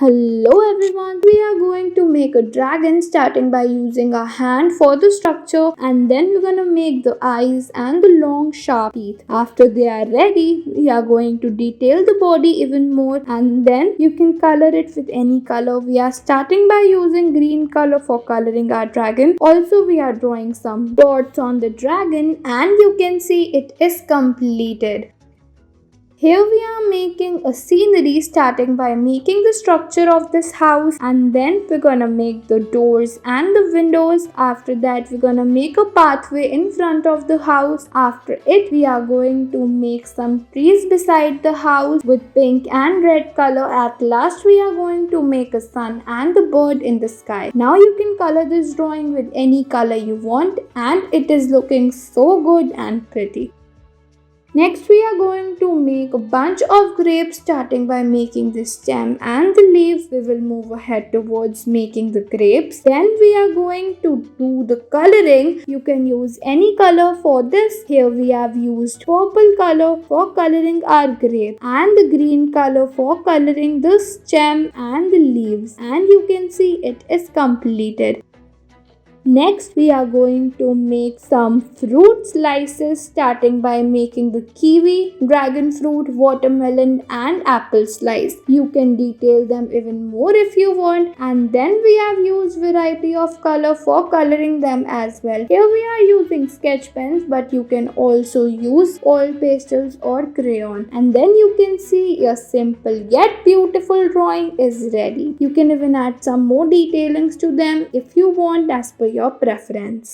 Hello everyone, we are going to make a dragon starting by using our hand for the structure, and then we're gonna make the eyes and the long sharp teeth. After they are ready, we are going to detail the body even more, and then you can color it with any color. We are starting by using green color for coloring our dragon. Also we are drawing some dots on the dragon, and you can see it is completed. Here we are making a scenery starting by making the structure of this house, and then we're gonna make the doors and the windows. After that we're gonna make a pathway in front of the house. After it we are going to make some trees beside the house with pink and red color. At last we are going to make a sun and the bird in the sky. Now you can color this drawing with any color you want, and it is looking so good and pretty. Next we are going to make a bunch of grapes starting by making the stem and the leaves. We will move ahead towards making the grapes. Then we are going to do the coloring. You can use any color for this. Here we have used purple color for coloring our grape and the green color for coloring the stem and the leaves, and you can see it is completed. Next we are going to make some fruit slices starting by making the kiwi, dragon fruit, watermelon and apple slice. You can detail them even more if you want, and then we have used variety of color for coloring them as well. Here we are using sketch pens, but you can also use oil pastels or crayon, and then you can see a simple yet beautiful drawing is ready. You can even add some more detailings to them if you want as per your preference.